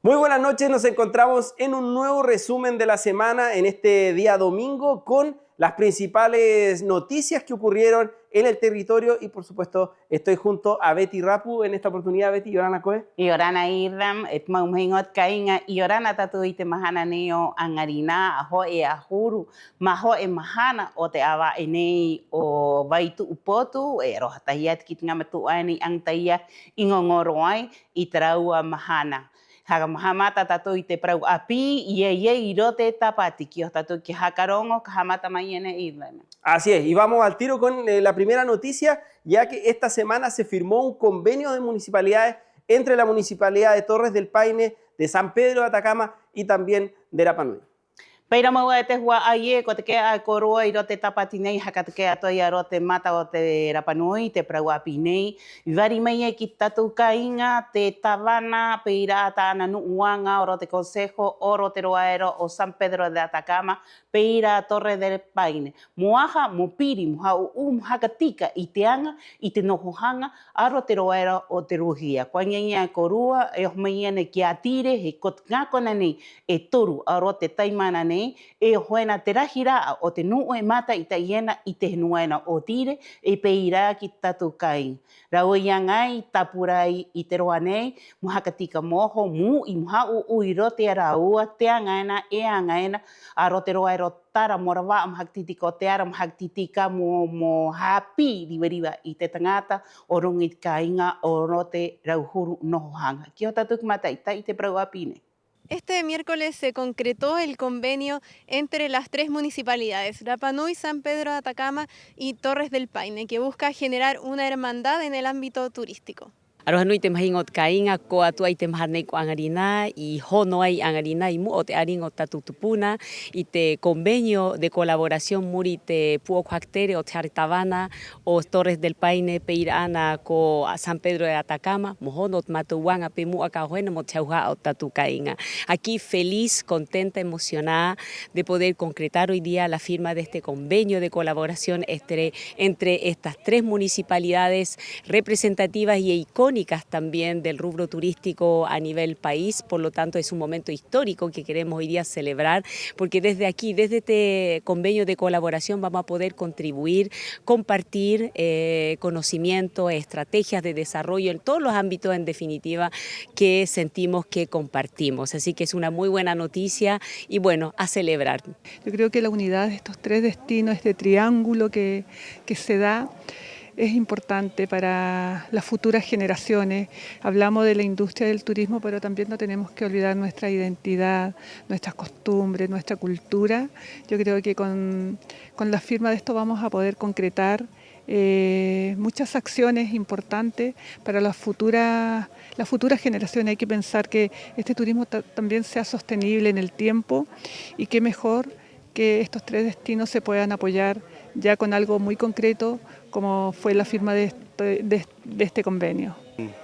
Muy buenas noches, nos encontramos en un nuevo resumen de la semana en este día domingo con las principales noticias que ocurrieron en el territorio y por supuesto estoy junto a Betty Rapu en esta oportunidad. Betty, Yorana Coe. Yorana Iram, maumhingot kainga, Yorana tatuite mahana neo angarina, aho e ahuru, maho e mahana o te awa e nei o vaitu upotu, e roha tahiat kit ngamatu ani ang tahiat ingongoroai i traua mahana. Haga mahamata tatu i te prau api, i rote tapati, ki o tatu ki hakarongo, kahamata mayene Irlanda. Así es, y vamos al tiro con la primera noticia, ya que esta semana se firmó un convenio de municipalidades entre la Municipalidad de Torres del Paine, de San Pedro de Atacama y también de Rapa Nui. Paira mau e te hua aie, ko te kea a koroa i rote tapati nei, haka te kea toi a rote mata o te Rapa Nui, te prau api nei. Wari mai e ki tatu ka inga, te tawana, peira ata ana nuuanga o rote consejo, o rote roaero o San Pedro de Atacama, peira Torre del Paine. Moaha, mo piri, moha o haka tika i te anga, i te nohohanga, a rote roaero o te ruhia. Kwa ngia korua, e mai ene ki atire, he kot ngakona nei, e toru a rote taimana nei, e hoena te rahira o te nuu e mata i ta iena i te nuena o tire e peira ki tatu kai. Rau ia ngai tapurai i te roa nei, muhaka tika moho mu i muha u i rote ara ua te angaina e angaina a rote roa e rotara morawa am haktitika o te ara haktitika mo hapi riweriwa i te tangata o rungi kainga o rote rauhuru nohohanga. Ki o tatu ki mata i te prau apine. Este miércoles se concretó el convenio entre las tres municipalidades, Rapa Nui, San Pedro de Atacama y Torres del Paine, que busca generar una hermandad en el ámbito turístico. Aroha nui te mahingot kainga ko atua i te mahanei ko angarina i hono ai angarina i mu o te aringo tatu tupuna i te convenio de colaboración muri te puo kwaktere o te Haritavana o Torres del Paine peira ana ko San Pedro de Atacama mo hono matuanga pe mu aka hoena mo chauha o tatu kainga. Aquí feliz, contenta, emocionada de poder concretar hoy día la firma de este convenio de colaboración entre estas tres municipalidades representativas y icónicas también del rubro turístico a nivel país, por lo tanto es un momento histórico que queremos hoy día celebrar, porque desde aquí, desde este convenio de colaboración vamos a poder contribuir, compartir conocimiento, estrategias de desarrollo en todos los ámbitos en definitiva que sentimos que compartimos, así que es una muy buena noticia y bueno, a celebrar. Yo creo que la unidad de estos tres destinos, este triángulo que se da, es importante para las futuras generaciones. Hablamos de la industria del turismo, pero también no tenemos que olvidar nuestra identidad, nuestras costumbres, nuestra cultura. Yo creo que con la firma de esto vamos a poder concretar muchas acciones importantes para las futuras generaciones. Hay que pensar que este turismo también sea sostenible en el tiempo y qué mejor que estos tres destinos se puedan apoyar ya con algo muy concreto como fue la firma de este convenio.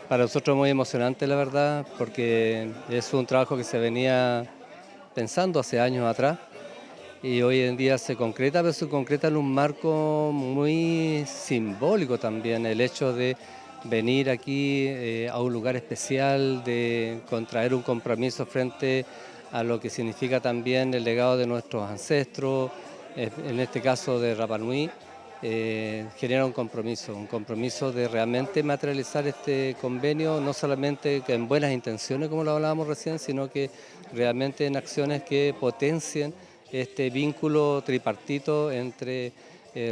Para nosotros muy emocionante la verdad, porque es un trabajo que se venía pensando hace años atrás y hoy en día se concreta, pero se concreta en un marco muy simbólico también, el hecho de venir aquí a un lugar especial, de contraer un compromiso frente a lo que significa también el legado de nuestros ancestros, en este caso de Rapa Nui, genera un compromiso de realmente materializar este convenio, no solamente en buenas intenciones como lo hablábamos recién, sino que realmente en acciones que potencien este vínculo tripartito entre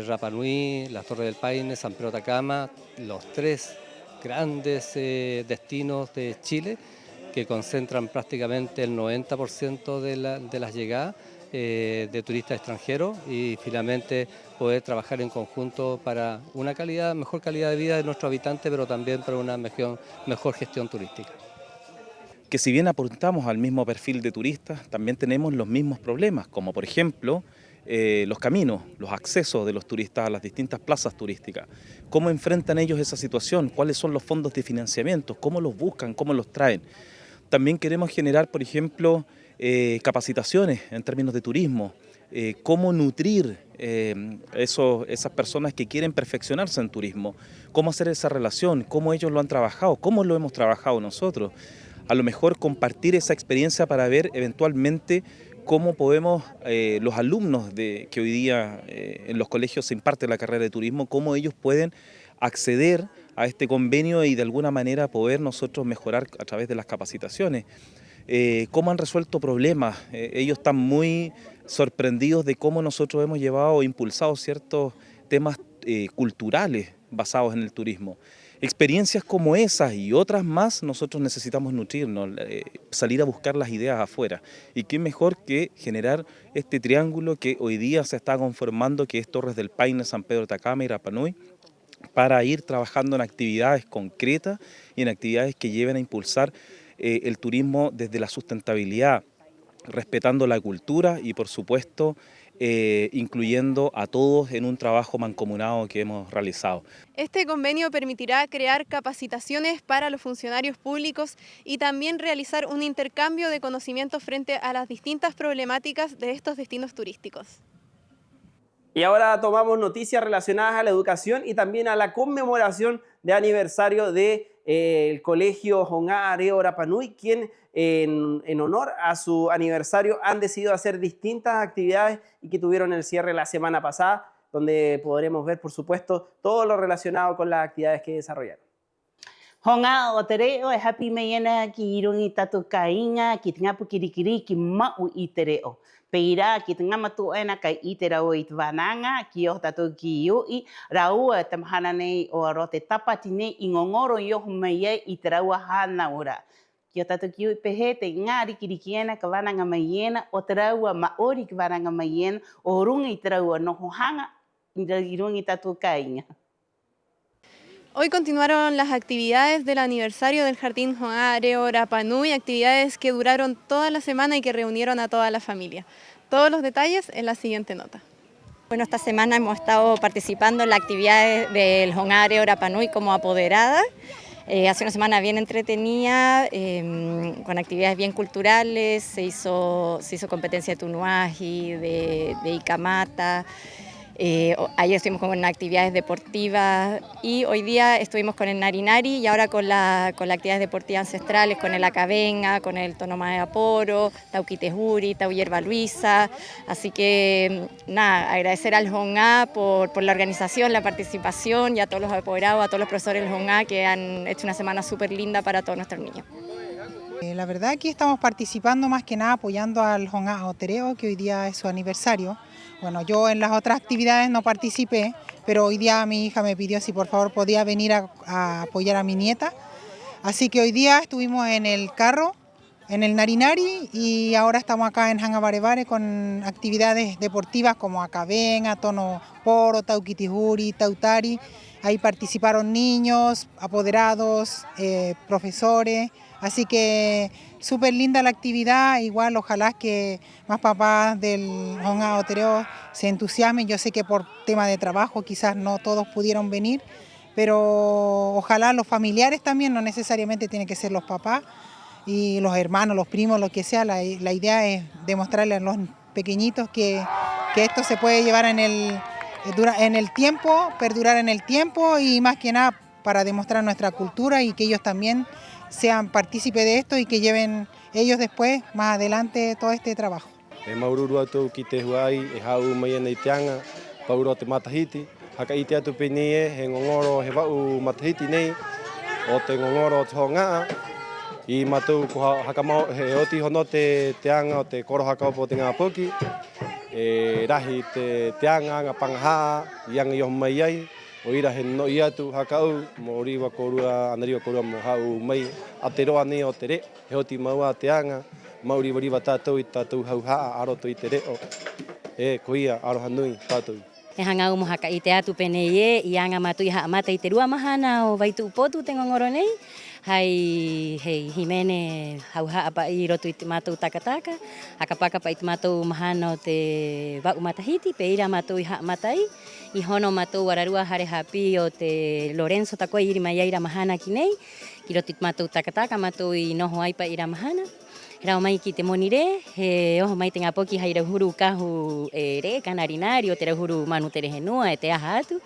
Rapa Nui, las Torres del Paine, San Pedro de Atacama, los tres grandes destinos de Chile que concentran prácticamente el 90% de las llegadas de turistas extranjeros y finalmente poder trabajar en conjunto para una mejor calidad de vida de nuestros habitantes, pero también para una mejor gestión turística. Que si bien apuntamos al mismo perfil de turistas, también tenemos los mismos problemas, como por ejemplo los caminos, los accesos de los turistas a las distintas plazas turísticas. ¿Cómo enfrentan ellos esa situación? ¿Cuáles son los fondos de financiamiento? ¿Cómo los buscan? ¿Cómo los traen? También queremos generar, por ejemplo, capacitaciones en términos de turismo, cómo nutrir esas personas que quieren perfeccionarse en turismo, cómo hacer esa relación, cómo ellos lo han trabajado, cómo lo hemos trabajado nosotros. a lo mejor compartir esa experiencia para ver eventualmente cómo podemos, los alumnos que hoy día en los colegios se imparte la carrera de turismo, cómo ellos pueden acceder a este convenio y de alguna manera poder nosotros mejorar a través de las capacitaciones. Cómo han resuelto problemas, ellos están muy sorprendidos de cómo nosotros hemos llevado o impulsado ciertos temas culturales basados en el turismo. Experiencias como esas y otras más nosotros necesitamos nutrirnos, salir a buscar las ideas afuera. Y qué mejor que generar este triángulo que hoy día se está conformando, que es Torres del Paine, San Pedro de Atacama y Rapa Nui, para ir trabajando en actividades concretas y en actividades que lleven a impulsar el turismo desde la sustentabilidad, respetando la cultura y por supuesto incluyendo a todos en un trabajo mancomunado que hemos realizado. Este convenio permitirá crear capacitaciones para los funcionarios públicos y también realizar un intercambio de conocimientos frente a las distintas problemáticas de estos destinos turísticos. Y ahora tomamos noticias relacionadas a la educación y también a la conmemoración de aniversario del Colegio Honga Areo Rapa Nui, quien en honor a su aniversario han decidido hacer distintas actividades y que tuvieron el cierre la semana pasada, donde podremos ver, por supuesto, todo lo relacionado con las actividades que desarrollaron. Honga o tereo e happy meyena ki irungi tatu kainga ki tinga pu kirikiri ki mau I tereo. Peira ki tinga matu ena kai I te rau I twananga ki o tatu ki iui raua te mahana nei o aro te tapati nei I ngongoro I ohu mei I te raua hana ora. Ki o tatu ki iui pehe te ngāri kirikiena ka wananga meiena o te raua maori ki wananga meiena o rungi te raua noho hanga I rungi tatu kainga. Hoy continuaron las actividades del aniversario del Jardín Honga Areo Rapa Nui, actividades que duraron toda la semana y que reunieron a toda la familia. Todos los detalles en la siguiente nota. Bueno, esta semana hemos estado participando en las actividades del Honga Areo Rapa Nui como apoderada. Hace una semana bien entretenida, con actividades bien culturales, se hizo competencia de tunuaji, de Icamata. Ayer estuvimos con actividades deportivas y hoy día estuvimos con el Narinari y ahora con las actividades deportivas ancestrales, con el Acabenga, con el Tonoma de Aporo, Tauquitejuri, Tau Yerba Luisa. Así que nada, agradecer al Honga por la organización, la participación y a todos los apoderados, a todos los profesores del Honga que han hecho una semana súper linda para todos nuestros niños. La verdad aquí estamos participando más que nada apoyando al Honga Otereo, que hoy día es su aniversario. Bueno, yo en las otras actividades no participé, pero hoy día mi hija me pidió si por favor podía venir a apoyar a mi nieta. Así que hoy día estuvimos en el carro, en el Narinari, y ahora estamos acá en Hanga Barebare con actividades deportivas como Acabenga, Tono Poro, Tauquitijuri, Tautari. Ahí participaron niños, apoderados, profesores. Así que súper linda la actividad, igual ojalá que más papás del Honga Otereo se entusiasmen. Yo sé que por tema de trabajo quizás no todos pudieron venir, pero ojalá los familiares también, no necesariamente tienen que ser los papás y los hermanos, los primos, lo que sea. La idea es demostrarle a los pequeñitos que esto se puede llevar en el tiempo, perdurar en el tiempo y más que nada para demostrar nuestra cultura y que ellos también sean partícipes de esto y que lleven ellos después, más adelante, todo este trabajo. Maururu atu ki te huai, hau mai nei teanga, pauro te matahiti, haka I te atu penie, he ngongoro he wau matahiti nei, o te ngongoro te hongaa, I matu haka mau, he oti hono te teanga o te koro haka opo te ngā poki, rahi te teanga, ngā pangaha, iang I mai ai, o ira he no I atu hakau, mo riwa korua, anariwa korua mo hau mai, Ateroa ni o te re, he oti maua teanga, mauri wariwa tātou I tātou hau haa, aroto I te reo, koia, aroha nui, tātou. E hanga umo haka I te atu pene I anga matu I haa mata I te rua mahana o waitu upotu te ngongoro nei, hei himene hau haa pa I roto I te mātou takataka, haka paka pa I te mātou mahana o te wau matahiti, pe ira mātou I haa matai, I hono mātou wararua hare hapi o te Lorenzo takoe iri mai ira mahana ki nei, ki roto I te mātou takataka, mātou I noho ai pa ira mahana. Rau mai ki te moni re, he oho mai te ngā poki hei rauhuru kahu re, ka Narinari o te rauhuru manu te rehenua e te aha atu.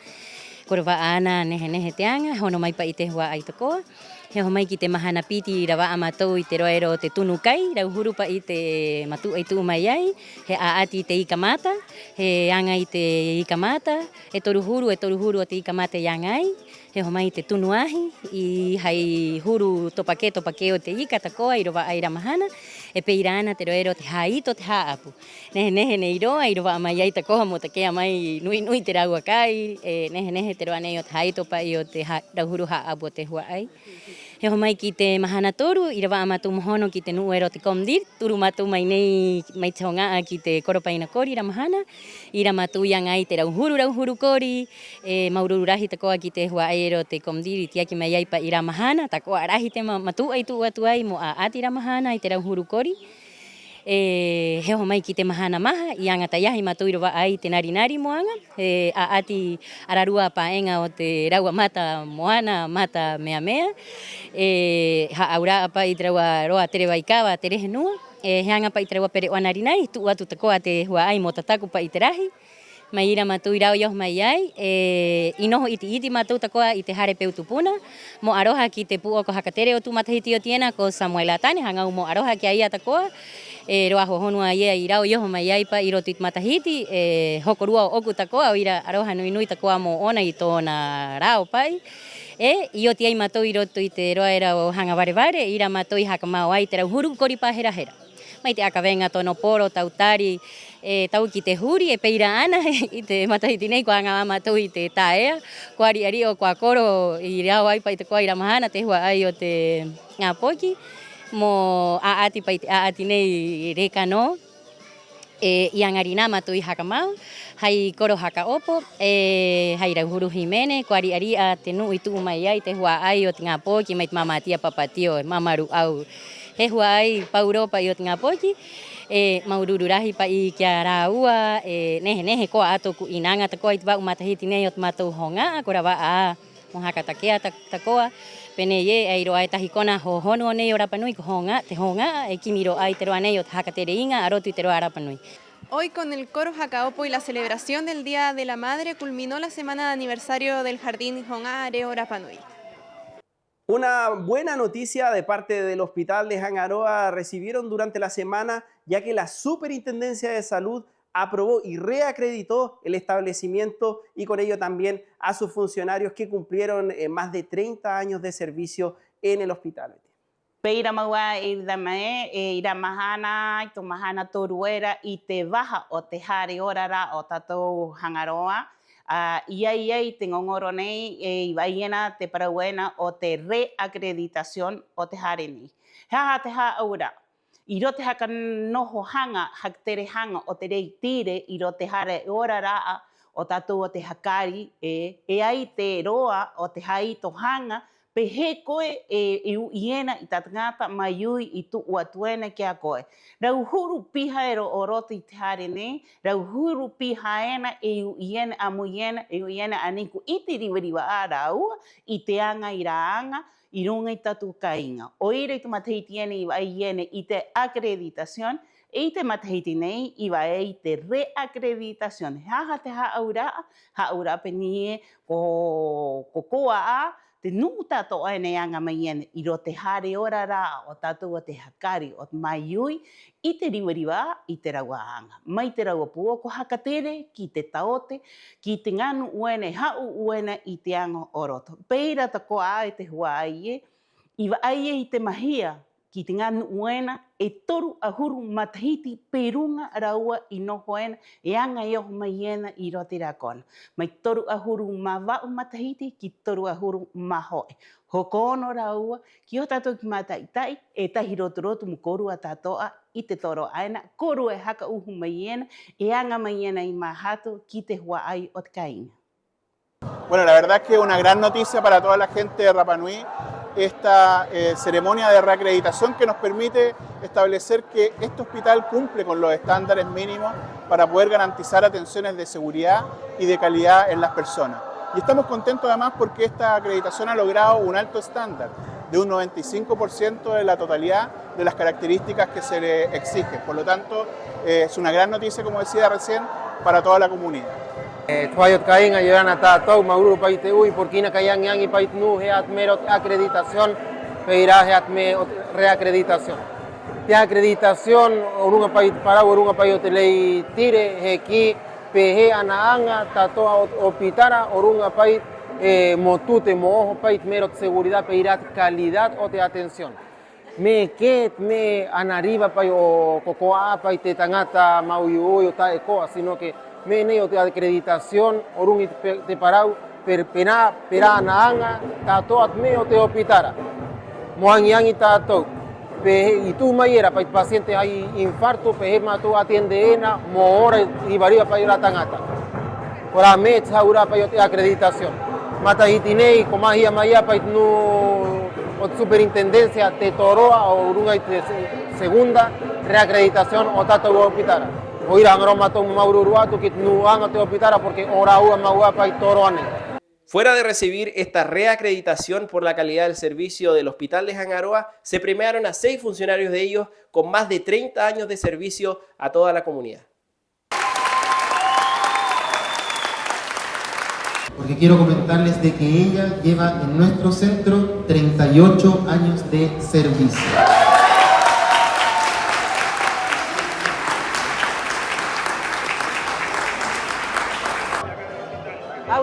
Koro wa ana nehe teanga, hono mai pa I te hua ai tokoa. he homai ki te mahana piti rawa amatou I te roero te tunukai, rau huru pa I te matu ai tu mai ai, he aati te ikamata, he anga I te ikamata, e toru huru o te ikamata yangai, he homai te tunuahi, I hai huru topake o te ika takoa I rowa ai ramahana, e peira ana te roero te haito te haapu. Nehe nei roa I rowa mai ai takoa mo te kea mai nui te rau akai, e nehe te roa nei o te haito pa I o te rauhuru haapu o te hua ai. He homai ki te mahana toru, I rawa amatu mohono ki te nuero te komdir, turu matu mai nei mai te hongaa ki te koropaina kori ramahana, I ramatu iangai te rauhuru kori, e maururahi takoa ki te hua aero te komdir I tiaki mai aipa I ramahana, takoa rahi te matu ai tu atu ai mo a ati ramahana I te rauhuru kori. He homai ki te mahana maha, I anga taiahi matu I rowa ai te nari moanga, he a ati ararua paenga o te raua mata moana, mata mea, haaura apa I te raua roa tere waikawa, tere henua, he anga pa I te raua pere o narinai, tu atu takoa te hua ai mo tataku pa I te rahi, mai ira matu I rau yoh mai ai, I noho iti matu takoa I te hare peu tupuna, mo aroha ki te puo ko hakatere o tu matahiti o tiena ko Samuel Atane, hangau mo aroha ki aia takoa, roa hohonua ia I rau yoho mai ai pa I rotu I matahiti, hokorua o oku takoa o ira aroha nui takoa mo ona I tōna rao pai, I o ti ai matou I rotu I te roa era o hanga varevare, ira matou I hakamau ai te rauhuru kori pa hera. Mai te akavenga tono poro, tautari, tau ki te huri, e peira ana I te matahiti nei, ko anga matou I te taea, ko ari o kua koro I rau ai pa I te koa I ramahana, te hua ai o te ngā poki, mo aati pa I te aati nei reka no, I angarina matou I hakamau, hai koro haka opo, hai rauhuru himene, ko ari a te nui tu mai ai, te hua ai o te ngā poki, mai te mamatia papatio, mamaru au, he hua ai pauropa I o te ngā poki, maurururahi pa I kia rāua, nehe koa atoku inanga takoa I te wau matahiti nei o te matou honga, ko rawa a mo haka takea takoa, pene ai roa e tahi kona hohono nei o Rapanui, ko honga, te honga, kimiro ai te roa nei o te hakatere inga, arotu I te roa Rapanui. Hoy con el coro Hakaopo y la celebración del Día de la Madre culminó la semana de aniversario del Jardín Honga Areo Rapanui. Una buena noticia de parte del Hospital de Hangaroa recibieron durante la semana, ya que la Superintendencia de Salud aprobó y reacreditó el establecimiento y con ello también a sus funcionarios que cumplieron más de 30 años de servicio en el hospital. Peira maua ira mae, ira mahana, I tu mahana toruera I te waha o te hare orara o tatou Hangaroa. Iai te ngongoro nei, I waiena te parauena o te reacreditación o te hare nei. Hea te ha aura. I ro te haka noho hanga, haktere hanga o te rei tire, I ro te hare orara o tatou o te hakari, ai te roa o te haito hanga, pe he koe iu iena I tatangata maiui I tu uatuena kia koe. Rau huru piha ero o roto I te hare nei, rau huru piha ena iu iena amu iena aniku I te riwariwa a raua, I te anga I raanga, I runga I tatu kainga. O ira I tu matahiti ene I wai iene I te acreditación, I te matahiti nei I wai te reacreditación. Haha te haura penie ko koa a, te nuu tātou aene anga mai ene I ro te hare orara o tātou o te hakari o te maiui I te riwariwa I te raua anga. Mai te raua pua ko hakatere ki te taote, ki te nganu uene, hau uena I te anga o roto. Peira ta koa a te hua aie, I aie I te mahia ki te nganu uena, toru ahuru matahiti perunga raua I noho ena, anga ioho mai ena I ro te rakona. Mai toru ahuru mawau matahiti ki toru ahuru mahoe. Hoko ono raua, ki o tātou ki mātaitai, tahi rotu mo korua tātoa I te toro aina, koru haka uhu mai ena, anga mai ena I mahatu ki te hua ai o te kainga. Bueno, la verdad es que una gran noticia para toda la gente de Rapanui, esta ceremonia de reacreditación que nos permite establecer que este hospital cumple con los estándares mínimos para poder garantizar atenciones de seguridad y de calidad en las personas. Y estamos contentos además porque esta acreditación ha logrado un alto estándar de un 95% de la totalidad de las características que se le exigen. Por lo tanto, es una gran noticia, como decía recién, para toda la comunidad. Tuayot kainga yorana ta tau mauru paite ui porque ina kayang yang ipait nu heat merot acreditación peirá me reacreditación. Te acreditación orunga país para orunga país telei tire aquí PG anaanga tatoa opitara orunga país motute moho país mero seguridad peirá calidad o de atención. Me que me anariba país o cocoa país te tangata mauyo ta ecoa sino que me neo de acreditación orunga te parau per pena pera anaanga tatoa me o te opitara. Moangiangi tato y tú mayera para el paciente hay infarto, peje mato atiende ena, mohora y varía para ir a tangata. Por a me chaura para ir acreditación. Mata hitinei como ahí maya para no superintendencia te toroa o urunga segunda reacreditación o tato hospital. O ir a mato maururuato que no haga te hospital porque ora uga maua para toroane. Fuera de recibir esta reacreditación por la calidad del servicio del Hospital de Hangaroa, se premiaron a 6 funcionarios de ellos con más de 30 años de servicio a toda la comunidad. Porque quiero comentarles de que ella lleva en nuestro centro 38 años de servicio.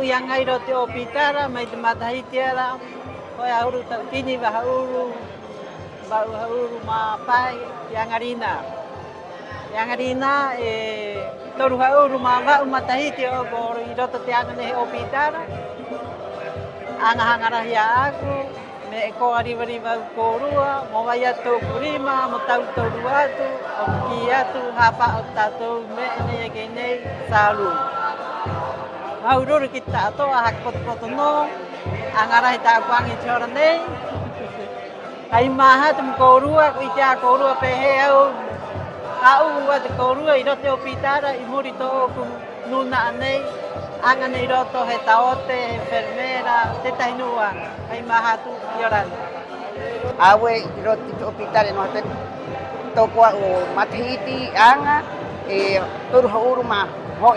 Yang airo te opitara mai te matahitiara hoi auru tautini wa hauru ma pai yang arina toru hauru ma matahiti o bor iroto te anga ne opitara anga hangara ya aku me ko ariva korua mo vai atu kurima mo tau toru atu o ki atu hapa o tatou me ne ke nei salu. Aurora kita atau hakot potono, angara kita kuang icorne. Ai maha tum korua kuita korua pehe au wat korua irote opitara imurito ku nuna ane angane iroto hetaote enfermera tetainua ai maha tu yoran. Awe irote opitara no te tokwa o mathiti anga turhauruma ho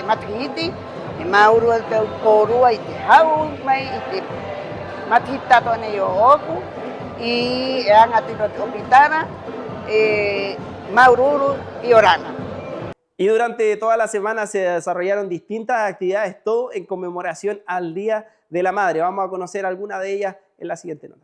mathiti Mauro te korua i te hau mai i te matita tone i oku i anga tino te opitara Maururu y Orana. Y durante toda la semana se desarrollaron distintas actividades, todo en conmemoración al Día de la Madre. Vamos a conocer alguna de ellas en la siguiente nota.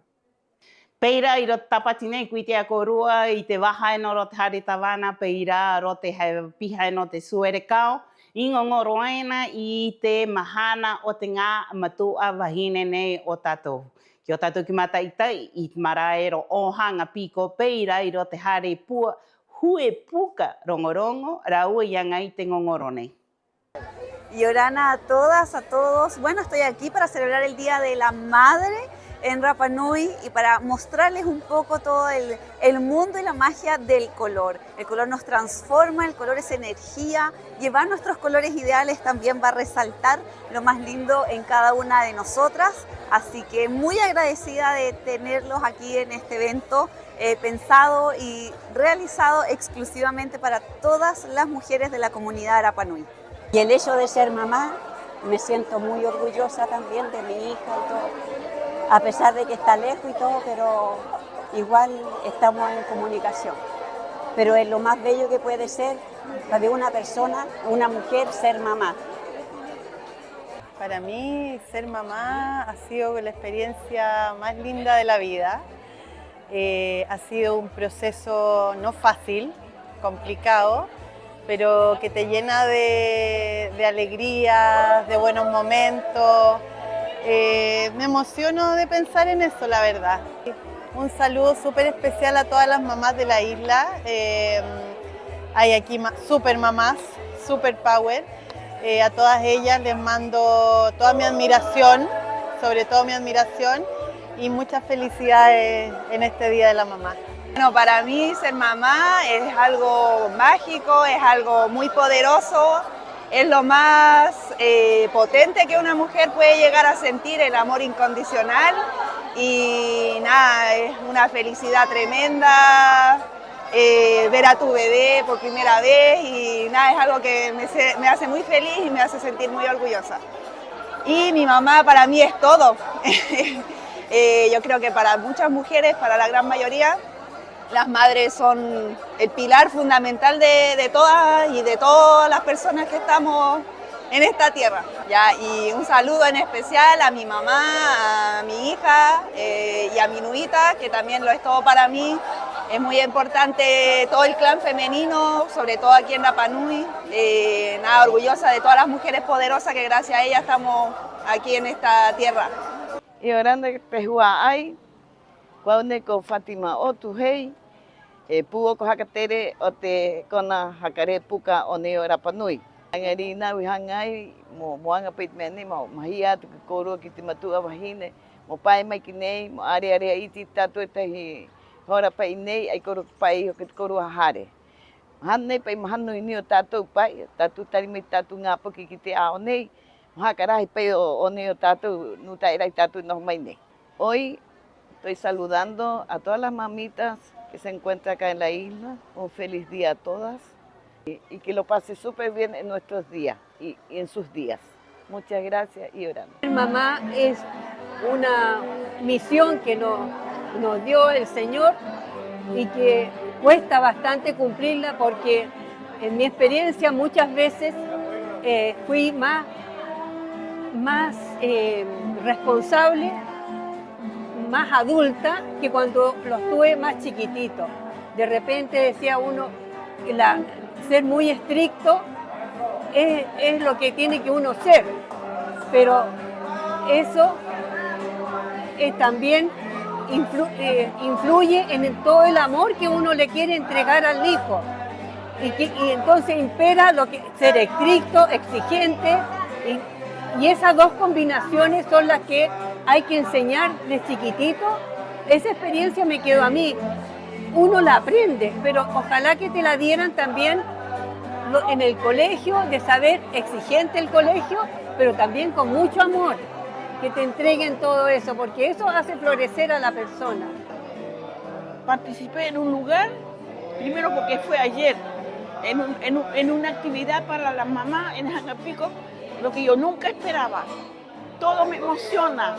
Peira i rote tapatine kuite a korua i te waha no rote hare tawana peira rote he piha no te suerekau. Ingongoroena i te mahana o te ngā matua wahine nei o tātou. Ki o tātou ki mata itai i te maraero o hanga piko peira i rote hare pua hue puka rongorongo raua ianga i te ngongoro nei. Y Orana a todas, a todos. Bueno, estoy aquí para celebrar el Día de la Madre en Rapa Nui y para mostrarles un poco todo el mundo y la magia del color. El color nos transforma, el color es energía. Llevar nuestros colores ideales también va a resaltar lo más lindo en cada una de nosotras. Así que muy agradecida de tenerlos aquí en este evento pensado y realizado exclusivamente para todas las mujeres de la comunidad de Rapa Nui. Y el hecho de ser mamá, me siento muy orgullosa también de mi hija y todo. A pesar de que está lejos y todo, pero igual estamos en comunicación. Pero es lo más bello que puede ser para una persona, una mujer, ser mamá. Para mí, ser mamá ha sido la experiencia más linda de la vida. Ha sido un proceso no fácil, complicado, pero que te llena de alegría, de buenos momentos. Me emociono de pensar en eso, la verdad. Un saludo súper especial a todas las mamás de la isla. Hay aquí super mamás, super power. A todas ellas les mando toda mi admiración, sobre todo mi admiración, y muchas felicidades en este Día de la Mamá. Bueno, para mí ser mamá es algo mágico, es algo muy poderoso. Es lo más potente que una mujer puede llegar a sentir, el amor incondicional. Y nada, es una felicidad tremenda ver a tu bebé por primera vez y nada, es algo que me hace muy feliz y me hace sentir muy orgullosa. Y mi mamá para mí es todo. Yo creo que para muchas mujeres, para la gran mayoría, las madres son el pilar fundamental de todas y de todas las personas que estamos en esta tierra. Ya, y un saludo en especial a mi mamá, a mi hija y a mi nuita, que también lo es todo para mí. Es muy importante todo el clan femenino, sobre todo aquí en Rapa Nui. Nada, orgullosa de todas las mujeres poderosas que gracias a ellas estamos aquí en esta tierra. Y grande pehua ay, cuando con Fátima o tu hey, pugo con Hacatere o te con Hacare Puca o Neo Rapa Nui. Angarina wihangai mo anga pit meni mo mahia tu koro kitimatu abahine mo pai mai kinei mo are iti tatu tahi hora pai nei ai koro hare hanne pai mahanu ini o tatu pai tatu tari mai tatu ngapo kikite a onei hakarai pai o nei o tatu nu tai rai tatu no mai nei. Hoy estoy saludando a todas las mamitas que se encuentran acá en la isla. Un feliz día a todas. Y que lo pase súper bien en nuestros días y en sus días. Muchas gracias y orando. Mamá es una misión que nos dio el Señor y que cuesta bastante cumplirla porque en mi experiencia muchas veces fui más responsable, más adulta que cuando los tuve más chiquititos. De repente decía uno, ser muy estricto es lo que tiene que uno ser, pero eso también influye en todo el amor que uno le quiere entregar al hijo y entonces impera ser estricto, exigente y esas dos combinaciones son las que hay que enseñar de chiquitito. Esa experiencia me quedó a mí. Uno la aprende, pero ojalá que te la dieran también en el colegio, de saber exigente el colegio, pero también con mucho amor, que te entreguen todo eso, porque eso hace florecer a la persona. Participé en un lugar, primero porque fue ayer, en una actividad para las mamás en Jangapico, lo que yo nunca esperaba. Todo me emociona.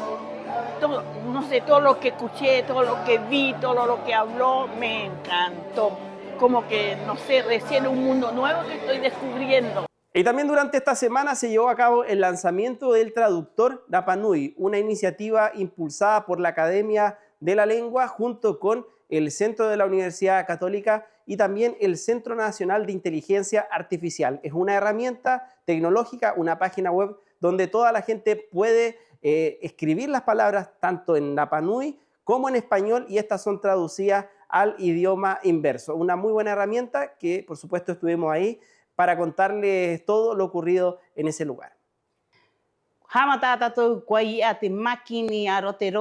Todo, no sé, todo lo que escuché, todo lo que vi, todo lo que habló, me encantó. Como que, no sé, recién un mundo nuevo que estoy descubriendo. Y también durante esta semana se llevó a cabo el lanzamiento del traductor Rapa Nui, una iniciativa impulsada por la Academia de la Lengua junto con el Centro de la Universidad Católica y también el Centro Nacional de Inteligencia Artificial. Es una herramienta tecnológica, una página web donde toda la gente puede escribir las palabras tanto en Rapa Nui como en español y estas son traducidas al idioma inverso. Una muy buena herramienta que por supuesto estuvimos ahí para contarles todo lo ocurrido en ese lugar. Hamatata kwai ate makini arote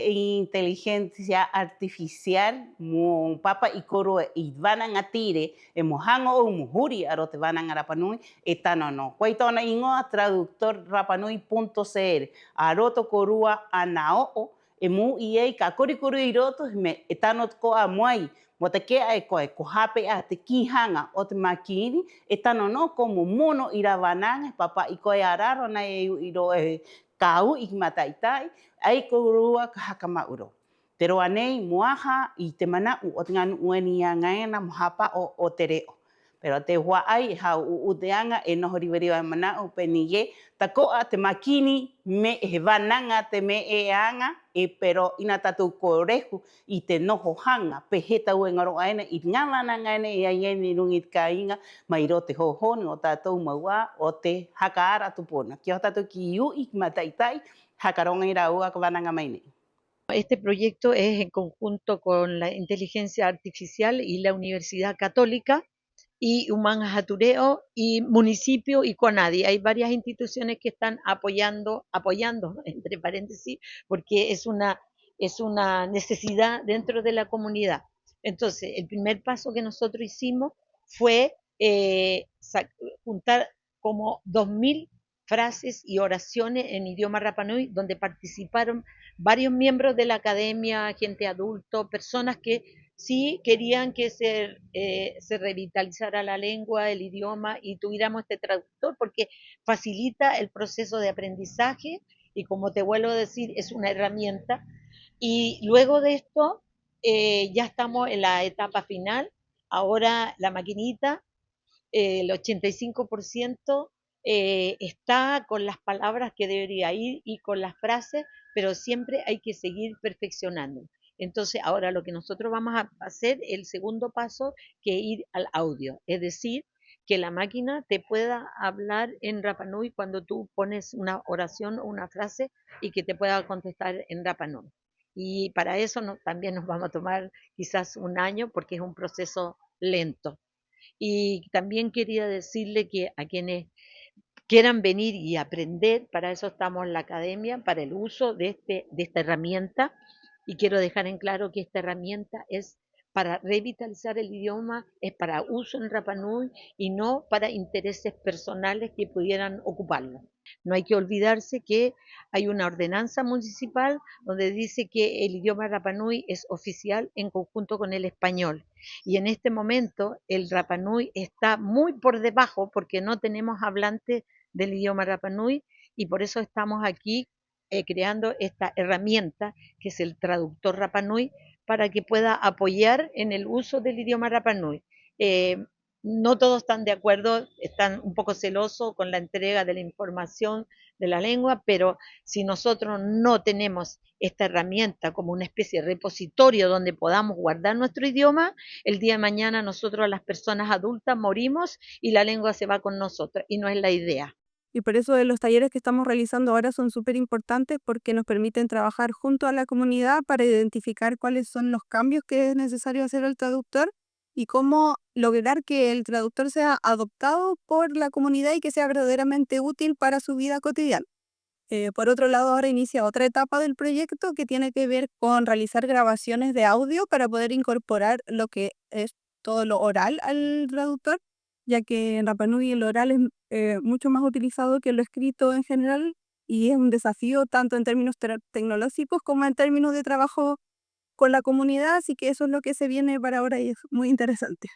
inteligencia artificial mo papa ikoro ivana ngatire e mohango o muhuri arote vana Rapa Nui etanono kwai tona ingoa traductor rapanui.cl aroto korua anao e mu ie kakorikuru iroto me etanot ko amuai Motake ai koe ko hape a te kihanga o te makini e tano no como mono ira vananga papa i koe araro na e iro e kau i mataitai ai ko rua ka hakamauro. Te roa nei moaha i te mana o te nganu ueni a ngaina mohapa o te reo. Pero te hua ai hau uteanga e noho riweriwa mana o penige takoa te makini me he vananga te me e anga e pero ina tatu korehu i te noho hanga peheta ue ngaro aina i ngā vananga ene i aieni rungi kainga mai ro te hohoni o tatou maua o te hakaara tupona. Kia tatu ki iu i mataitai hakaronga i raua ka vananga mai nei. Este proyecto es en conjunto con la inteligencia artificial y la Universidad Católica y Humana Hatureo y municipio y CONADI. Hay varias instituciones que están apoyando entre paréntesis, porque es una necesidad dentro de la comunidad. Entonces, el primer paso que nosotros hicimos fue juntar como 2000 frases y oraciones en idioma Rapa Nui, donde participaron varios miembros de la academia, gente adulto, personas que sí querían que se revitalizara la lengua, el idioma y tuviéramos este traductor porque facilita el proceso de aprendizaje y como te vuelvo a decir, es una herramienta Y luego de esto ya estamos en la etapa final. Ahora la maquinita, el 85% está con las palabras que debería ir y con las frases, pero siempre hay que seguir perfeccionando. Entonces, ahora lo que nosotros vamos a hacer, el segundo paso, que ir al audio, es decir, que la máquina te pueda hablar en Rapa Nui cuando tú pones una oración o una frase y que te pueda contestar en Rapa Nui. Y para eso también nos vamos a tomar quizás un año porque es un proceso lento. Y también quería decirle que a quienes quieran venir y aprender, para eso estamos en la academia, para el uso de esta herramienta, y quiero dejar en claro que esta herramienta es para revitalizar el idioma, es para uso en Rapa Nui y no para intereses personales que pudieran ocuparlo. No hay que olvidarse que hay una ordenanza municipal donde dice que el idioma Rapa Nui es oficial en conjunto con el español. Y en este momento el Rapa Nui está muy por debajo porque no tenemos hablantes del idioma Rapa Nui y por eso estamos aquí creando esta herramienta que es el traductor Rapa Nui para que pueda apoyar en el uso del idioma Rapa Nui. No todos están de acuerdo, están un poco celosos con la entrega de la información de la lengua, pero si nosotros no tenemos esta herramienta como una especie de repositorio donde podamos guardar nuestro idioma, el día de mañana nosotros, las personas adultas, morimos y la lengua se va con nosotros, y no es la idea. Y por eso los talleres que estamos realizando ahora son súper importantes porque nos permiten trabajar junto a la comunidad para identificar cuáles son los cambios que es necesario hacer al traductor y cómo lograr que el traductor sea adoptado por la comunidad y que sea verdaderamente útil para su vida cotidiana. Por otro lado, ahora inicia otra etapa del proyecto que tiene que ver con realizar grabaciones de audio para poder incorporar lo que es todo lo oral al traductor, ya que en Rapa Nui el oral es mucho más utilizado que lo escrito en general y es un desafío tanto en términos tecnológicos como en términos de trabajo con la comunidad, así que eso es lo que se viene para ahora y es muy interesante.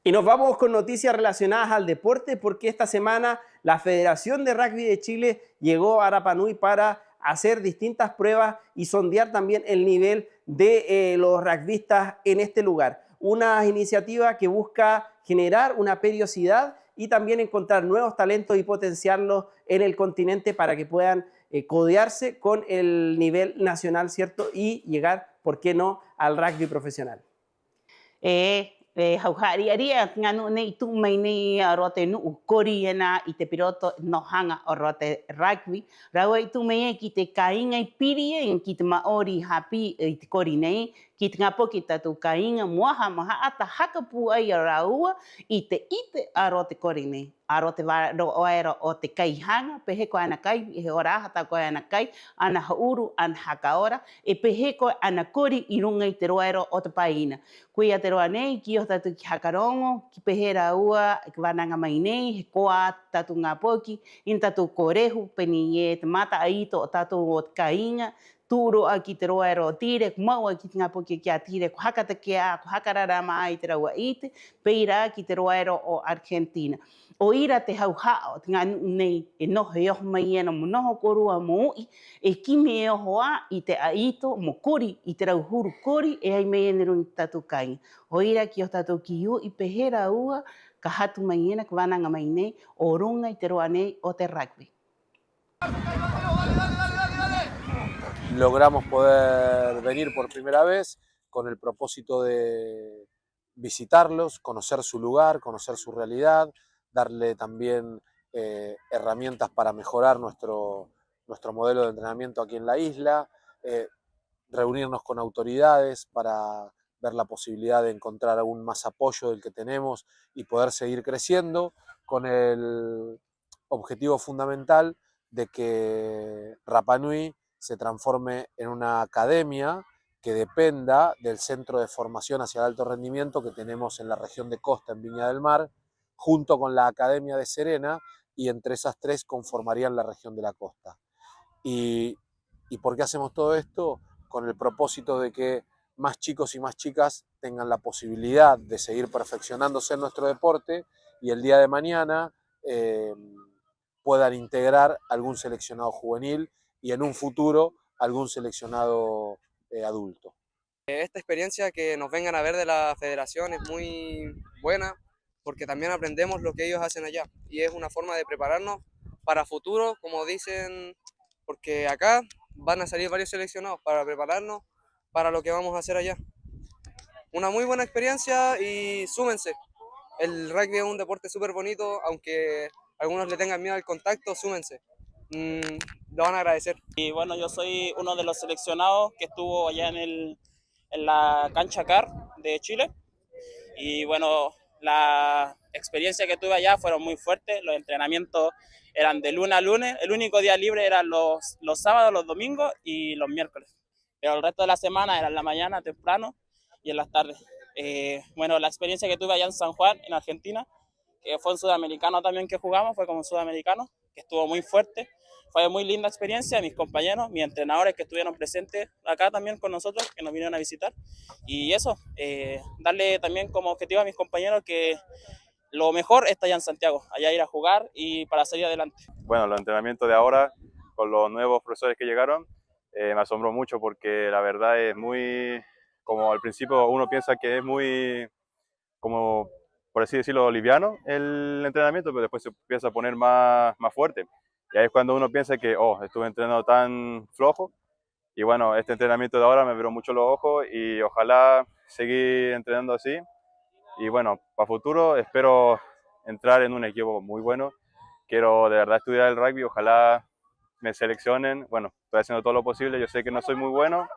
Y nos vamos con noticias relacionadas al deporte porque esta semana la Federación de Rugby de Chile llegó a Rapa Nui para hacer distintas pruebas y sondear también el nivel de los rugbyistas en este lugar. Una iniciativa que busca generar una periodicidad y también encontrar nuevos talentos y potenciarlos en el continente para que puedan codearse con el nivel nacional, ¿cierto? Y llegar, ¿por qué no?, al rugby profesional. Hauhariaria nganu nei tu mai nei rote nu kori na I te piroto no hanga o rote rugby. Raua I tu mai ki te kainga I piri ki te maori hapi I te kori nei ki te ngapo ki tatu kainga moha maha ata hakapu ai a raua I te ite a rote kori nei. A rote waera o te kaihanga, pehe ko ana kai, he ora hata ko ana kai, ana hauru, ana hakaora, pehe ko ana kori I runga I te roero o te paina. Kui a te roa nei, ki o tatu ki hakarongo, ki pehe raua, ki wananga mai nei, he koa tatu ngā poki, in tatu korehu, peni e te mata aito o tatu o te kainga, tūroa ki te roero o tire, ku maua ki te ngā poki ki a tire, ku hakata ki a, ku hakararama ai te raua ite, peira ki te roero o Argentina. O ira te hauhao, te ngā nei e noho e oho mai ena mo noho korua mo ui, e kimi e oho a I te aito mo kori, I te rauhuru kori, e ai mei ene rungi tatu kainga. O ira ki o tatu ki u I pehera ua, ka hatu mai ena, ka wananga mai nei, o runga I te roa nei o te rugby. Logramos poder venir por primera vez con el propósito de visitarlos, conocer su lugar, conocer su realidad, darle también herramientas para mejorar nuestro modelo de entrenamiento aquí en la isla, reunirnos con autoridades para ver la posibilidad de encontrar aún más apoyo del que tenemos y poder seguir creciendo con el objetivo fundamental de que Rapa Nui se transforme en una academia que dependa del centro de formación hacia el alto rendimiento que tenemos en la región de Costa, en Viña del Mar, junto con la Academia de Serena, y entre esas tres conformarían la región de la costa. ¿Y por qué hacemos todo esto? Con el propósito de que más chicos y más chicas tengan la posibilidad de seguir perfeccionándose en nuestro deporte y el día de mañana puedan integrar algún seleccionado juvenil y en un futuro algún seleccionado adulto. Esta experiencia que nos vengan a ver de la federación es muy buena porque también aprendemos lo que ellos hacen allá y es una forma de prepararnos para futuro, como dicen, porque acá van a salir varios seleccionados para prepararnos para lo que vamos a hacer allá. Una muy buena experiencia y súmense. El rugby es un deporte súper bonito, aunque algunos le tengan miedo al contacto, súmense. Lo van a agradecer. Y bueno, yo soy uno de los seleccionados que estuvo allá en la cancha CAR de Chile. Y bueno, la experiencia que tuve allá fueron muy fuertes. Los entrenamientos eran de lunes a lunes. El único día libre eran los sábados, los domingos y los miércoles. Pero el resto de la semana era en la mañana, temprano y en las tardes. Bueno, la experiencia que tuve allá en San Juan, en Argentina, que fue en sudamericano también que jugamos, fue como sudamericano, que estuvo muy fuerte. Fue muy linda experiencia, mis compañeros, mis entrenadores que estuvieron presentes acá también con nosotros, que nos vinieron a visitar. Y eso, darle también como objetivo a mis compañeros que lo mejor está allá en Santiago, allá ir a jugar y para salir adelante. Bueno, los entrenamientos de ahora, con los nuevos profesores que llegaron, me asombró mucho porque la verdad es muy, como al principio uno piensa que es muy, como por así decirlo, liviano el entrenamiento, pero después se empieza a poner más fuerte. Y ahí es cuando uno piensa que, estuve entrenando tan flojo. Y bueno, este entrenamiento de ahora me abrió mucho los ojos y ojalá seguir entrenando así. Y bueno, para futuro espero entrar en un equipo muy bueno. Quiero de verdad estudiar el rugby, ojalá me seleccionen. Bueno, estoy haciendo todo lo posible, yo sé que no soy muy bueno,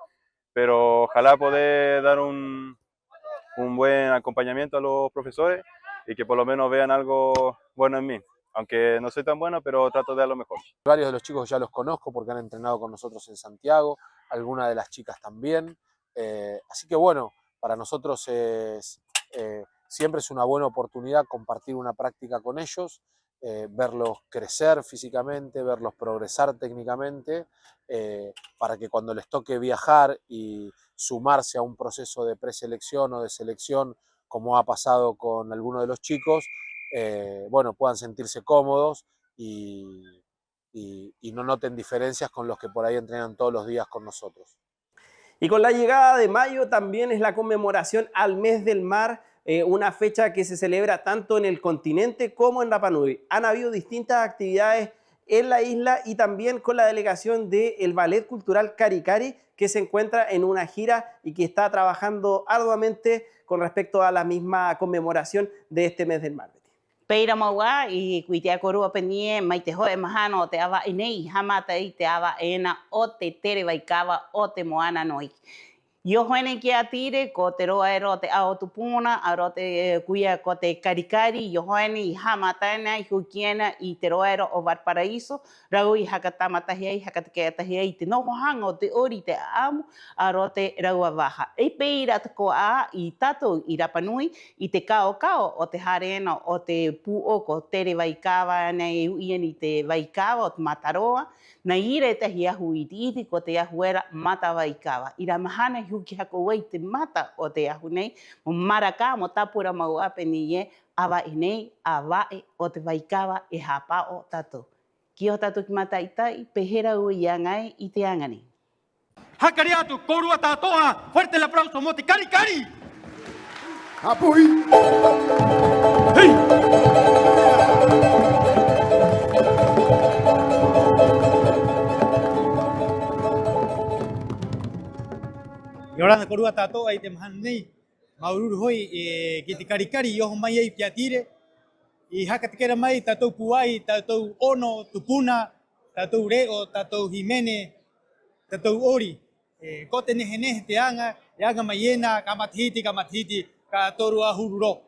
pero ojalá poder dar un buen acompañamiento a los profesores y que por lo menos vean algo bueno en mí. Aunque no soy tan bueno, pero trato de dar lo mejor. Varios de los chicos ya los conozco porque han entrenado con nosotros en Santiago, algunas de las chicas también. Así que bueno, para nosotros siempre es una buena oportunidad compartir una práctica con ellos, verlos crecer físicamente, verlos progresar técnicamente, para que cuando les toque viajar y sumarse a un proceso de preselección o de selección, como ha pasado con algunos de los chicos, bueno, puedan sentirse cómodos y no noten diferencias con los que por ahí entrenan todos los días con nosotros. Y con la llegada de mayo también es la conmemoración al mes del mar, una fecha que se celebra tanto en el continente como en Rapa Nui. Han habido distintas actividades en la isla y también con la delegación del Ballet Cultural Cari Cari, que se encuentra en una gira y que está trabajando arduamente con respecto a la misma conmemoración de este mes del mar. Peira maua y cuitea corua penie maite hoe mahano te ava inei hamata i te ava ena o te tere vaikava o te moana noi. Yo hoene ki atire ko te roa ero te ao tupuna aro te kuia ko te karikari yo hoene i hamata na i hukiena i te roa ero o Valparaíso rau i hakatamata hei hakatake hei te noho hanga o te ori te amu aro te raua waha. E peira te ko a i tatou i Rapa Nui i te kao o te harena o te puoko tere waikawa nei uieni te waikawa o te mataroa na ire te hiahu i iti ko te ahu era mata waikawa. I ra mahana huki hako wei te mata o te ahu nei, mo maraka mo tapura mau ape ni e awa i nei, awa e o te waikawa e hapa o tatou. Ki o tatou ki mata i tai, pehera ui i angai i te angani. Hakari atu, korua tātoa, fuerte el aplauso, mo te Cari Cari! Apui! Hei! Yorana korua tātoa i te mahana nei, maururu hoi ki te Cari Cari i oho mai ei ki atire, i haka te kera mai tātou puai, tātou ono, tupuna, tātou reo, tātou himene, tātou ori. Ko te nehe te anga, e anga mai ena, ka matihiti, ka toru a hururo.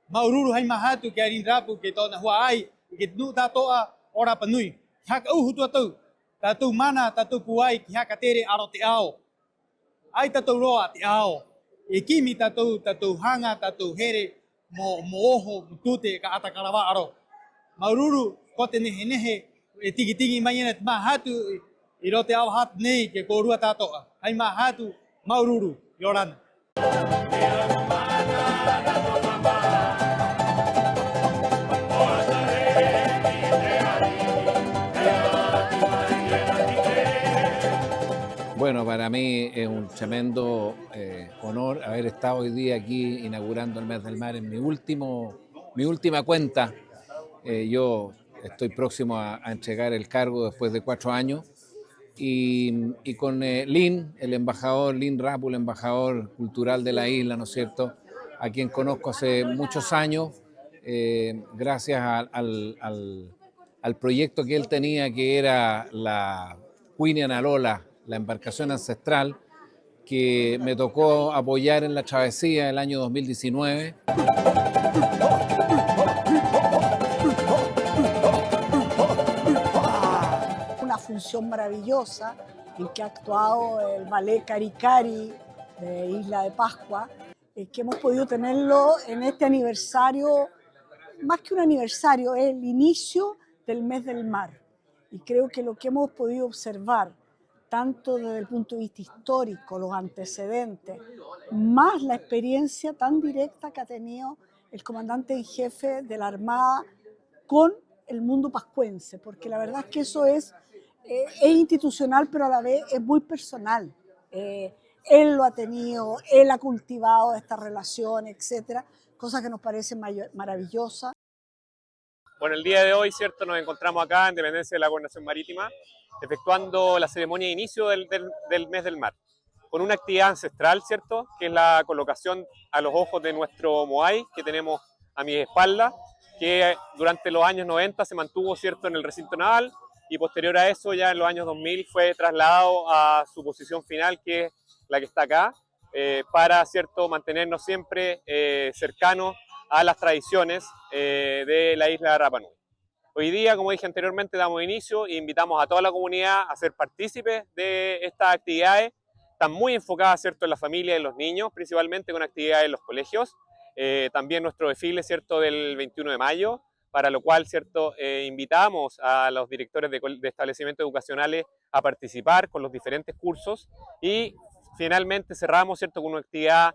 Maururu hai mahatu ki a rinrapu ke tōna hua ai, ki te nu tātoa o Rapa Nui. Ki haka uhu tuatou, tātou mana, tātou puai, ki haka tere aro te ao. Ai tātou roa te ao. E kimi tātou hanga, tātou here, mo oho, mo tute, ka atakarawa aro. Maururu, ko te nehe, e tiki mai ena te mahatu, i rote au hatu nei ke korua tātoa. Hai mahatu, maururu, Yorana. Bueno, para mí es un tremendo honor haber estado hoy día aquí inaugurando el Mes del Mar en mi última cuenta. Yo estoy próximo a entregar el cargo después de 4 años y con Lynn, el embajador, Lynn Rapu, el embajador cultural de la isla, ¿no es cierto?, a quien conozco hace muchos años, gracias al proyecto que él tenía, que era la Queen Analola, la embarcación ancestral, que me tocó apoyar en la travesía el año 2019. Una función maravillosa en que ha actuado el ballet Cari Cari de Isla de Pascua, que hemos podido tenerlo en este aniversario, más que un aniversario, es el inicio del Mes del Mar. Y creo que lo que hemos podido observar, tanto desde el punto de vista histórico, los antecedentes, más la experiencia tan directa que ha tenido el comandante en jefe de la Armada con el mundo pascuense, porque la verdad es que eso es institucional, pero a la vez es muy personal. Él lo ha tenido, él ha cultivado esta relación, etcétera, cosas que nos parecen maravillosas. Bueno, el día de hoy, ¿cierto?, nos encontramos acá en dependencia de la Gobernación Marítima, efectuando la ceremonia de inicio del Mes del Mar, con una actividad ancestral, ¿cierto?, que es la colocación a los ojos de nuestro Moai, que tenemos a mi espalda, que durante los años 90 se mantuvo, ¿cierto?, en el recinto naval, y posterior a eso, ya en los años 2000, fue trasladado a su posición final, que es la que está acá, para, ¿cierto?, mantenernos siempre cercanos a las tradiciones de la isla de Rapa Nui. Hoy día, como dije anteriormente, damos inicio e invitamos a toda la comunidad a ser partícipes de estas actividades. Están muy enfocadas, ¿cierto?, en la familia y en los niños, principalmente con actividades en los colegios. También nuestro desfile, ¿cierto?, del 21 de mayo, para lo cual, ¿cierto?, invitamos a los directores de establecimientos educacionales a participar con los diferentes cursos. Y finalmente cerramos, ¿cierto?, con una actividad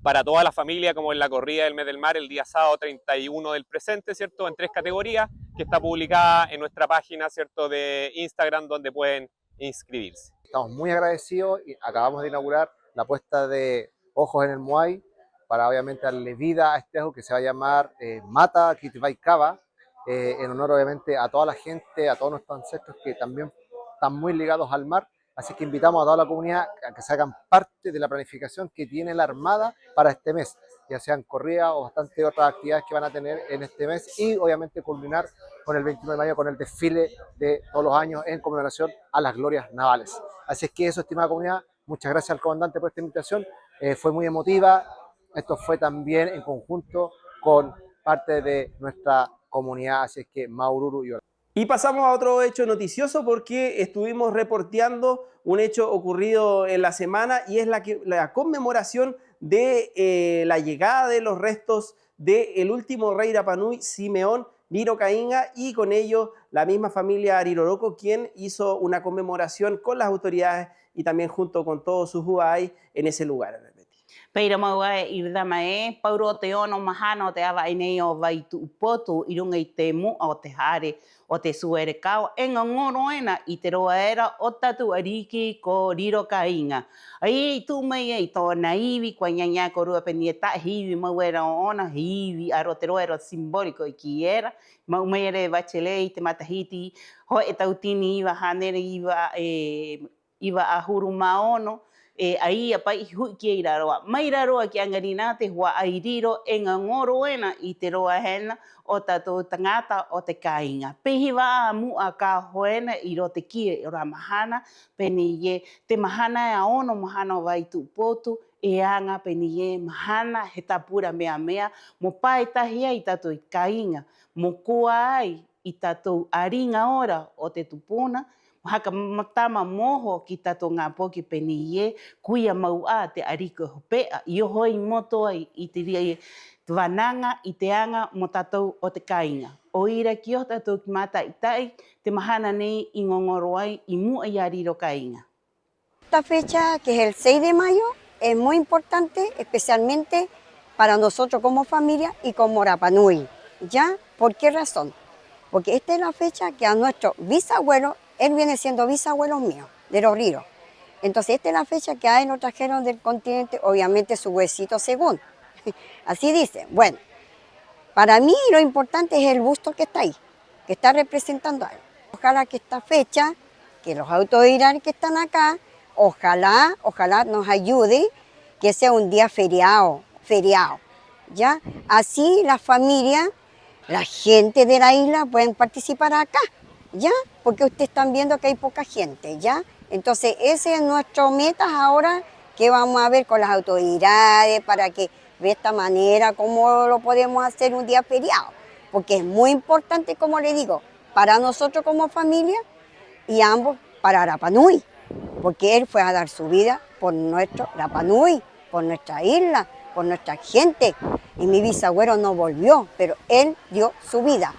para toda la familia, como en la corrida del Mes del Mar, el día sábado 31 del presente, ¿cierto?, en 3 categorías, que está publicada en nuestra página, ¿cierto?, de Instagram, donde pueden inscribirse. Estamos muy agradecidos y acabamos de inaugurar la puesta de ojos en el Moai, para obviamente darle vida a este ojo que se va a llamar Mata Kitvaikava, en honor obviamente a toda la gente, a todos nuestros ancestros que también están muy ligados al mar. Así que invitamos a toda la comunidad a que se hagan parte de la planificación que tiene la Armada para este mes, ya sean corridas o bastantes otras actividades que van a tener en este mes, y obviamente culminar con el 21 de mayo con el desfile de todos los años en conmemoración a las glorias navales. Así es que eso, estimada comunidad, muchas gracias al comandante por esta invitación, fue muy emotiva. Esto fue también en conjunto con parte de nuestra comunidad, así es que Maururu y Y pasamos a otro hecho noticioso, porque estuvimos reporteando un hecho ocurrido en la semana, y es la conmemoración de la llegada de los restos del último rey Rapa Nui, Simeón Rirocainga, y con ello la misma familia Ariroroko, quien hizo una conmemoración con las autoridades y también junto con todos sus huay en ese lugar. Peira maua irda mae, pauro te ono mahano te ava ineo vai tu upoto, irunga i te mu o te hare, o te suere kao, enga ngoroena i te roa era o tatu ariki ko Rirocainga. Ai tu mai e to naivi kwa nyanya ko rua penia ta hivi maua era ona hivi aro te roa era simbólico i ki era, mau mai ere vachele i te matahiti, ho e tautini iwa hanere iwa ahuru maono, ai apai hui ki i raroa. Mai raroa ki angarina te hua airiro e ngā ngoroena i te roa hena o tātou tangata o te kāinga. Pehi wā mu a kā hoena i ro te kie o rā mahana, peni ye te mahana e aono mahana o wai tu potu, e anga peni ye mahana he tapura mea mea, mo paetahi ai tātou i kāinga, mo kua ai i tātou aringa ora o te tupuna, haka matama moho ki tato ngā poki peni ye, kuia mau a te ariko hopea, i ohoi moto ai i te ria wananga i te anga mo tatou o te kāinga. O ira ki o tatou ki mata i tai, te mahana nei i ngongoro ai i mua i a Rirocainga. Esta fecha, que es el 6 de mayo, es muy importante, especialmente para nosotros como familia y como Rapa Nui. ¿Ya? ¿Por qué razón? Porque esta es la fecha que a nuestro bisabuelo, él viene siendo bisabuelo mío, de los Riros. Entonces esta es la fecha que a él lo trajeron del continente, obviamente su huesito según. Así dice. Bueno, para mí lo importante es el busto que está ahí, que está representando a él. Ojalá que esta fecha, que los autoridades que están acá, ojalá nos ayude, que sea un día feriado, ¿ya? Así la familia, la gente de la isla pueden participar acá, ¿ya? Porque ustedes están viendo que hay poca gente, ¿ya? Entonces ese es nuestro meta ahora, que vamos a ver con las autoridades para que de esta manera cómo lo podemos hacer un día feriado, porque es muy importante, como le digo, para nosotros como familia y ambos para Rapa Nui, porque él fue a dar su vida por nuestro Rapa Nui, por nuestra isla, por nuestra gente. Y mi bisabuelo no volvió, pero él dio su vida,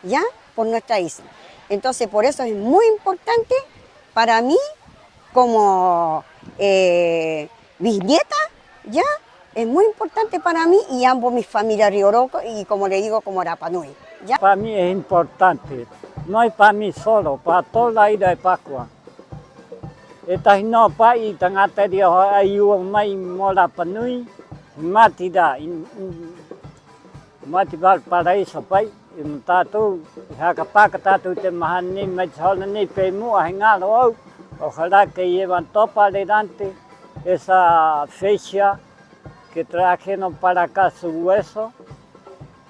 ¿ya? Por nuestra isla. Entonces, por eso es muy importante para mí, como bisnieta, ¿ya? Es muy importante para mí y ambos mis familias Río Oroco y, como le digo, como Rapa Nui, ¿ya? Para mí es importante, no es para mí solo, para toda la isla de Pascua. Esta no pa y tan aterio ayu mai mola panui mati da mati val paraíso pai tatu hakapa tatu te mahani mechol ni pemu ahengalo. Ojalá que llevan todo para adelante esa fecha que trajeron para acá su hueso,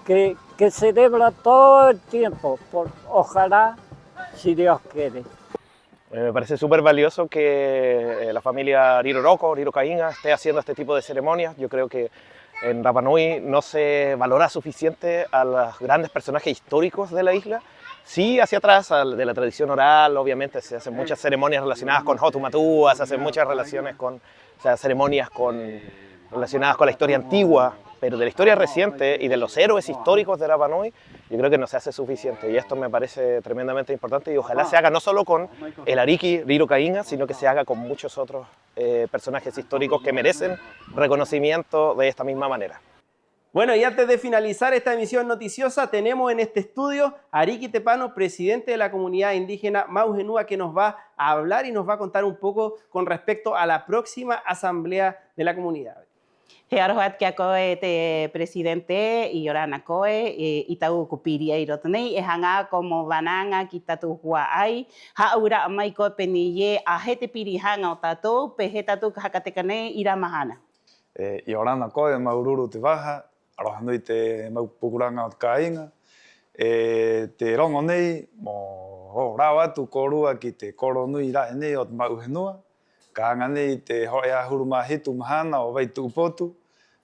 que celebra todo el tiempo, ojalá, si Dios quiere. Me parece súper valioso que la familia Riro Oroco, Riro Caínga, esté haciendo este tipo de ceremonias. Yo creo que en Rapa Nui no se valora suficiente a los grandes personajes históricos de la isla. Sí, hacia atrás, de la tradición oral, obviamente se hacen muchas ceremonias relacionadas con Hotumatua, se hacen muchas ceremonias relacionadas con la historia antigua, pero de la historia reciente y de los héroes históricos de Rapa Nui, yo creo que no se hace suficiente, y esto me parece tremendamente importante, y ojalá se haga no solo con el Ariki Riro Caínga, sino que se haga con muchos otros personajes históricos que merecen reconocimiento de esta misma manera. Bueno, y antes de finalizar esta emisión noticiosa, tenemos en este estudio a Ariki Tepano, presidente de la comunidad indígena Maujenúa, que nos va a hablar y nos va a contar un poco con respecto a la próxima asamblea de la comunidad. Hearhoat que acoe te presidente y orana coe itau kupiria irotnei hanga como bananga kitatu huai haura maiko penille ahete pirihanga otatu pehetatu hakatekane iramahana. I orana koe maururu te waha, arohanui te maupukuranga o Caínga. Te rongo nei, mo rau atu korua ki te koro nui rae nei o te Mauhenua. Ka anga nei te hoe ahuru mahitu mahana o Waitu Upotu.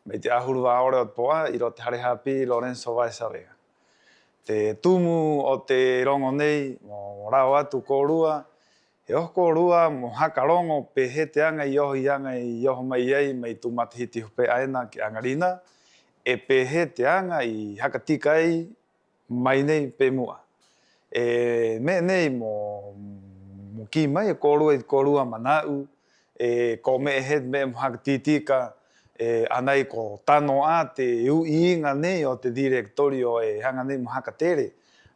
Mei te ahuru wa ore o te poa, i ro te harehapi Lorenzo Vaisarega. Te tumu o te rongo nei, mo rau atu korua. He oho korua mo hakarongo pehe te anga i oho mai ei mei tu matihiti hupe aena ki Angarina. E pehe te anga i hakatika ei mai nei pe mua. Me nei mo ki mai e korua manau. Ko me he me mo hakatitika anai ko tano a te uiinga nei o te direktorio hanga nei mo hakatere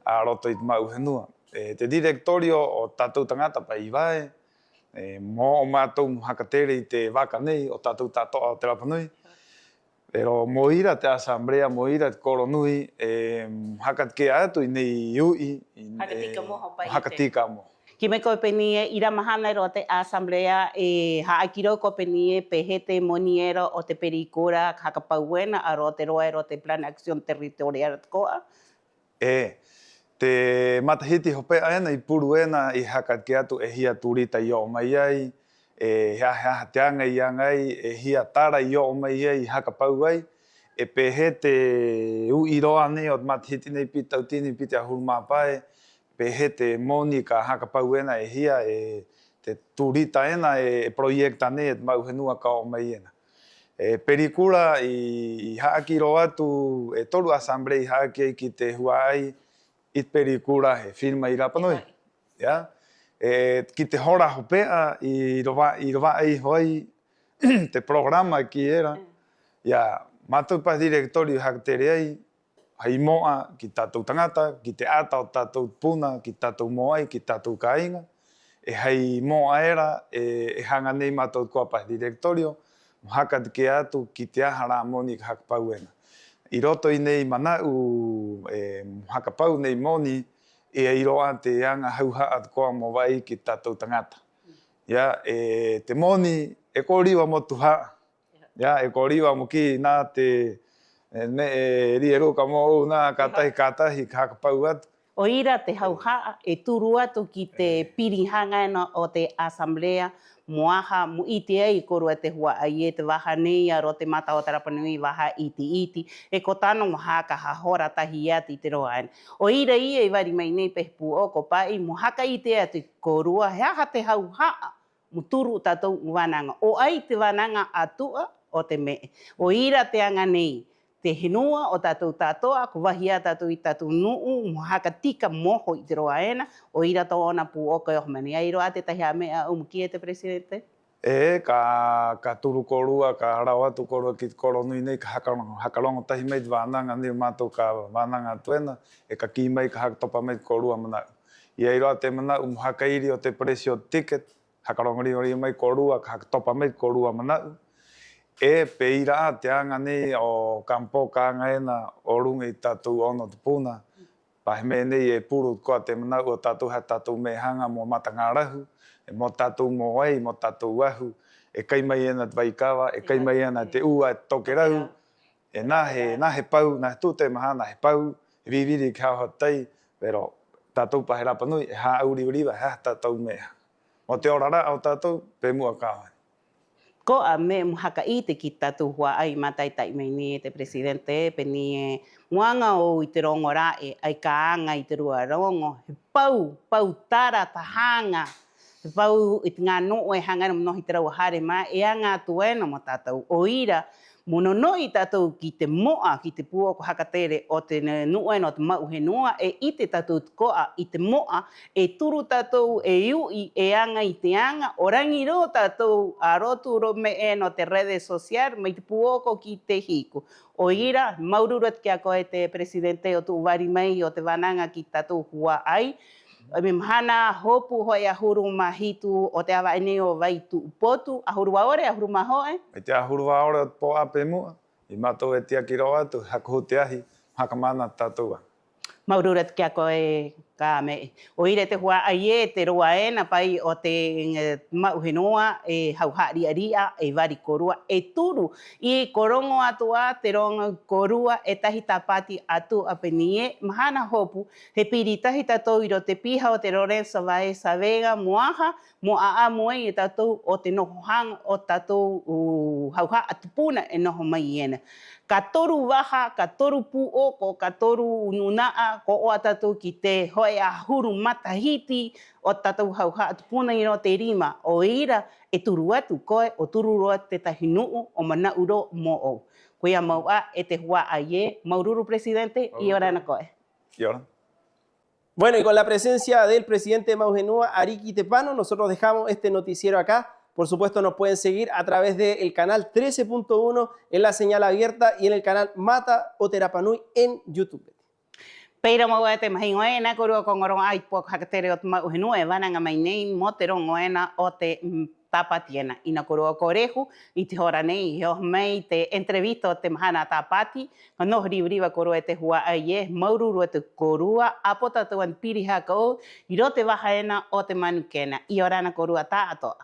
a roto i te Mauhenua. Te direktorio o tātou tangata pa i wae, mo o mātou mo hakatere i te waka nei o tātou tātoa o te Rapa Nui. Pero mo ira te asamblea, mo ira te koro nui, hakatke atu i nei ui, hakatika mo. Ki me koe penie iramahana ro te asamblea haakiro ko penie pehete moniero o te pericura hakapauena a ro te roa ro te plan acción territorial koa. Te matahiti hope aena i puruena i hakatke atu e hia turita i o mai ai, hea te anga i angai, e hia tara i o mai ai i hakapau ai, e pehe te ui roa nei o matahiti nei pita utini pita ahuru mapae, pehe te Monika hakapauena e hia te turita ena e proiekta nei e Mauhenua ka o mai ena. Perikura i haaki roa atu e toru asamblea i haaki ai ki te huai i perikura he firma i Rapa Nui. Ki te hora hopea i roa ai hoi te programa ki era. Mātou pa direktori hakatere ai, hai moa ki tātou tangata, ki te ata o tātou puna, ki tātou moai, ki tātou Caínga. hei moa era, hanga nei mātou kua pahi directorio, haka te ke atu ki te ahara moni ka hakapau ena. I roto i nei manau hakapau nei moni, i roa te anga hauha at koa mo vai ki tātou tangata. Ia, te moni e kōriwa mo tuha. Ia, e kōriwa mo ki nā te rieruka mo nā kātahi ka hakapau atu. O ira te hauhaa e turu atu ki te pirihanga o te asamblea moaha mu iti ai korua te hua ai e te waha nei aro te mata o te Rapanui waha iti. E ko tano moha ka hahora tahi ati te roa. O ira ia i wari mai nei pehipu o ko pai mohaka i te atu korua heaha te hauhaa mu turu tātou wananga. O ai te wananga atua o te me. O ira te anga nei. Te henua o tātou tātoa, ko wahia tātou i tātou nuu, mohaka tika moho i te roa ena, o ira tō ona pu o kai ohmani. Ai roa te tahi a mea umuki e te presidente? Ka turu korua, ka rau atu korua ki te koronui nei, ka hakarongo tahi mei te wānanga, ni mātou ka wānanga tuena, ka ki mei ka hakatopa mei te korua manau. I ai roa te manau, mohaka iri o te presio ticket, hakarongo ri mei korua, ka hakatopa mei te korua manau. E peira te anga nei o kampo ka anga ena o runga i tātou ono te puna. Pahe me nei e puru koa te manau o tātou ha tātou mehanga mo matanga rahu, mo tātou mo ai, mo tātou ahu, e kai mai ena te waikawa, e kai mai ena te ua e toke rahu, e nahe pau, nahe tūte maha, nahe pau, e viviri ki hao hatei, pero tātou pahe Rapanui, e ha auri uriwa, ha tātou meha. Mo te orara o tātou, pe mua kāwai. Ko a me mohaka i te ki tātou hua ai matai tai mai ni te presidente pe ni e muanga o i te rongo rā e ai ka anga i te rua rongo. He pau tara tahanga. He pau i te ngā noo e hangana mnohi te rau hare mai e anga tuena mo tātou. O ira, mono noi tātou ki te moa, ki te pua ko hakatere o te nuena o te mau he noa, e i te tātou koa i te moa, e turu tātou e iui e anga i te anga, o rangi ro tātou a rotu ro me e no te rede social, mai te puoko ki te hiku. O ira, maururat kia koe te presidente o tu wari mai o te wananga ki tātou hua ai, me mahana hopu hoi ahuru mahitu o te awa ene o vai tu upotu, ahuru waore, ahuru mahoe? E te ahuru waore o te po ape mua, i matou e tia ki roa atu, hakuhu te ahi, haka mana tātua. Maururat kia koe ka me. O ire te hua ai e te roa ena pai o te mauhe noa e hauha ria e wari korua e turu. I korongo atua te rongo korua e tahi tapati atu apenie mahana hopu he piri tahi tatou iro te piha o te Lorenzo Vaesa Vega moaha mo a moe e tatou o te noho hanga o tatou hauha atupuna e noho mai ena. Ka toru waha, ka toru puoko, ka toru nunaa, ko o atatou ki te hoi a huru matahiti o tatou hauha atupuna i no te rima. O ira e turu atu koe, o turu roa te tahi nuu o manauro mo o. Kuia maua e te hua aie, maururu presidente, y orana koe. Y ora. Bueno, y con la presencia del presidente de Mauhenua, Ariki Tepano, nosotros dejamos este noticiero acá. Por supuesto, nos pueden seguir a través del canal 13.1 en la señal abierta y en el canal Mata o te Rapanui en YouTube. Peira mo te mahingoe na korua kongorong ai pok hakatere o te Mauhenua e wananga mai nei mo te rongoena o te tapatiena. Ina korua korehu i te hora nei heo mai te entrevista o te mahana tapati. Kano hriwriwa korua te hua ai e maururu e te korua apo tatuan piri haka o i ro te wahaena o te manukena. I orana korua tā atoa.